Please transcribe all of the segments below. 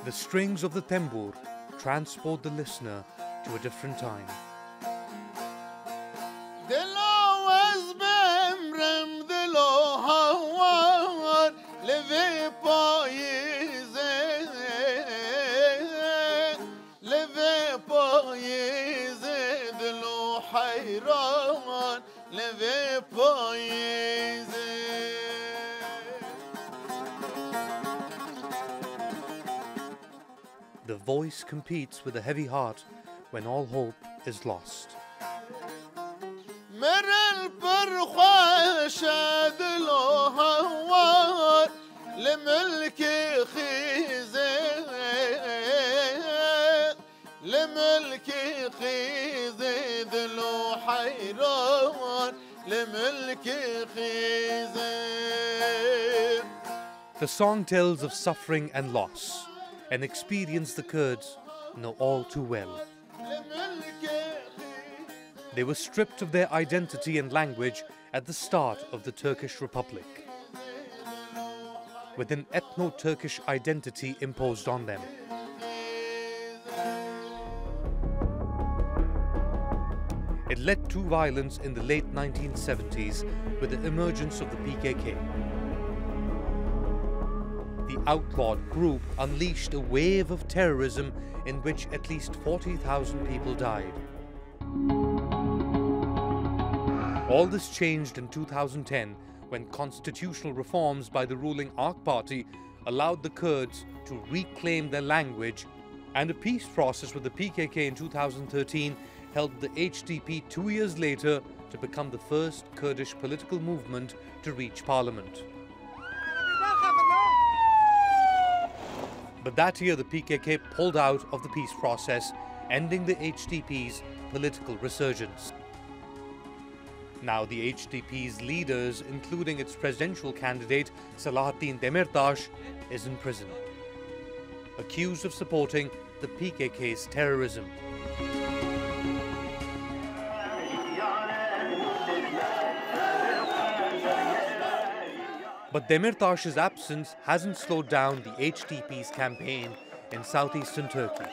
The strings of the tembur transport the listener to a different time. The voice competes with a heavy heart when all hope is lost. Meral The song tells of suffering and loss, an experience the Kurds know all too well. They were stripped of their identity and language at the start of the Turkish Republic, with an ethno-Turkish identity imposed on them. It led to violence in the late 1970s with the emergence of the PKK. The outlawed group unleashed a wave of terrorism in which at least 40,000 people died. All this changed in 2010 when constitutional reforms by the ruling AK Party allowed the Kurds to reclaim their language, and a peace process with the PKK in 2013 helped the HDP 2 years later to become the first Kurdish political movement to reach parliament. But that year the PKK pulled out of the peace process, ending the HDP's political resurgence. Now the HDP's leaders, including its presidential candidate Selahattin Demirtas, is in prison, accused of supporting the PKK's terrorism. But Demirtas's absence hasn't slowed down the HDP's campaign in southeastern Turkey.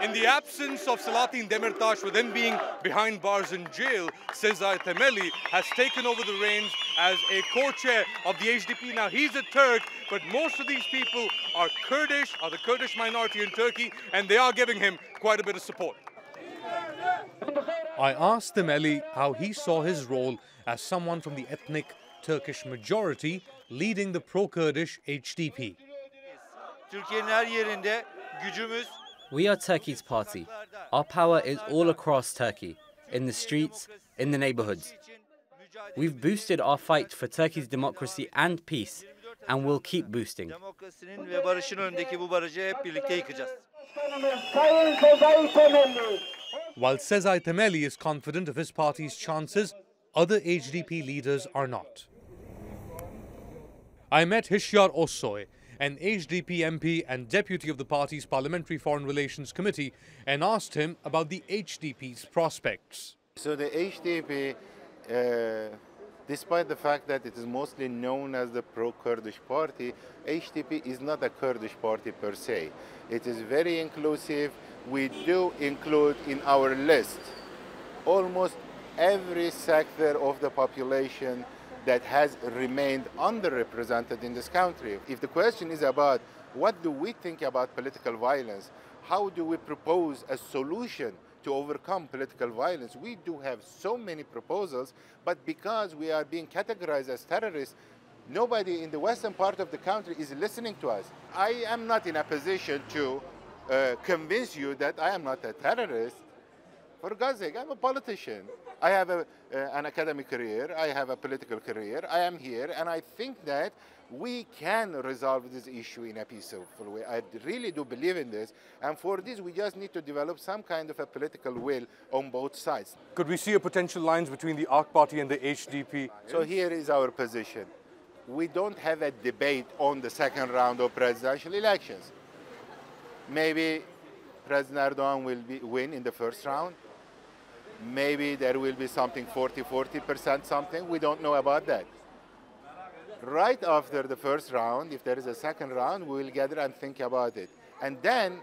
In the absence of Selahattin Demirtas, with him being behind bars in jail, Sezai Temeli has taken over the reins as a co-chair of the HDP. Now, he's a Turk, but most of these people are Kurdish, are the Kurdish minority in Turkey, and they are giving him quite a bit of support. I asked Temeli how he saw his role as someone from the ethnic Turkish majority leading the pro-Kurdish HDP. We are Turkey's party. Our power is all across Turkey, in the streets, in the neighborhoods. We've boosted our fight for Turkey's democracy and peace, and we'll keep boosting. While Sezai Temeli is confident of his party's chances, other HDP leaders are not. I met Hishyar Osoy, an HDP MP and deputy of the party's Parliamentary Foreign Relations Committee, and asked him about the HDP's prospects. So the HDP, despite the fact that it is mostly known as the pro-Kurdish party, HDP is not a Kurdish party per se. It is very inclusive. We do include in our list almost every sector of the population that has remained underrepresented in this country. If the question is about what do we think about political violence, how do we propose a solution to overcome political violence, we do have so many proposals, but because we are being categorized as terrorists, nobody in the western part of the country is listening to us. I am not in a position to convince you that I am not a terrorist. For God's sake, I'm a politician. I have an academic career, I have a political career, I am here, and I think that we can resolve this issue in a peaceful way. I really do believe in this, and for this we just need to develop some kind of a political will on both sides. Could we see a potential lines between the AK Party and the HDP? So here is our position. We don't have a debate on the second round of presidential elections. Maybe President Erdogan will win in the first round. Maybe there will be something 40% something. We don't know about that. Right after the first round, if there is a second round, we will gather and think about it. And then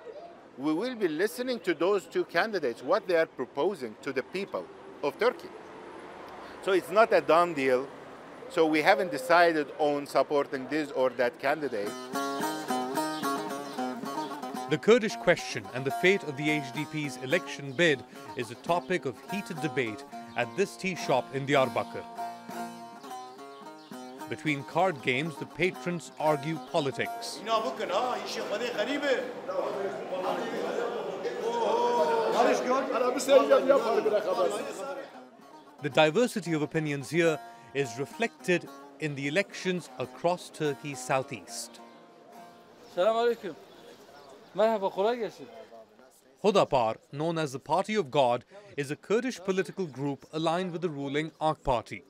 we will be listening to those two candidates, what they are proposing to the people of Turkey. So it's not a done deal. So we haven't decided on supporting this or that candidate. The Kurdish question and the fate of the HDP's election bid is a topic of heated debate at this tea shop in Diyarbakir. Between card games, the patrons argue politics. The diversity of opinions here is reflected in the elections across Turkey's southeast. Selamünaleyküm. Merhaba, kolay gelsin. Hudapar, known as the Party of God, is a Kurdish political group aligned with the ruling AK Party.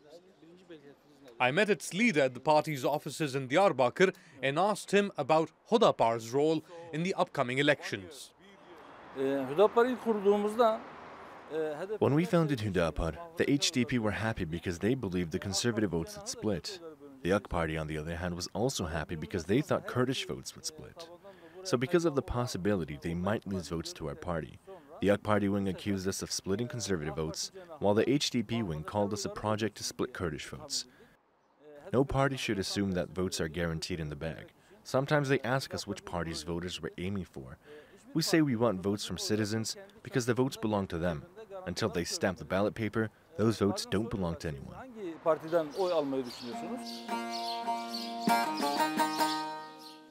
I met its leader at the party's offices in Diyarbakir and asked him about Hudapar's role in the upcoming elections. When we founded Hüdapar, the HDP were happy because they believed the conservative votes would split. The AK Party, on the other hand, was also happy because they thought Kurdish votes would split. So because of the possibility they might lose votes to our party, the AK Party wing accused us of splitting conservative votes, while the HDP wing called us a project to split Kurdish votes. No party should assume that votes are guaranteed in the bag. Sometimes they ask us which party's voters we're aiming for. We say we want votes from citizens because the votes belong to them. Until they stamp the ballot paper, those votes don't belong to anyone.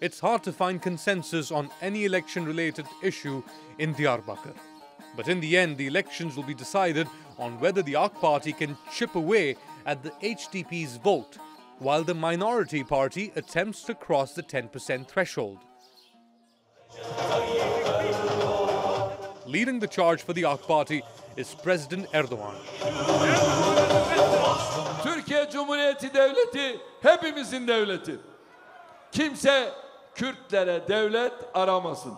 It's hard to find consensus on any election-related issue in Diyarbakir. But in the end, the elections will be decided on whether the AK Party can chip away at the HDP's vote, while the minority party attempts to cross the 10% threshold. Leading the charge for the AK Party is President Erdogan. Türkiye Cumhuriyeti Devleti hepimizin devleti. Kimse Kürtlere devlet aramasın.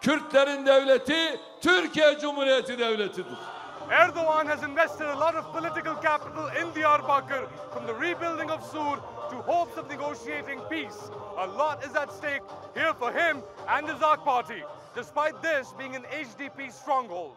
Kürtlerin devleti Türkiye Cumhuriyeti Devleti'dir. Erdogan has invested a lot of political capital in Diyarbakir, from the rebuilding of Sur to hopes of negotiating peace. A lot is at stake here for him and his AK Party, despite this being an HDP stronghold.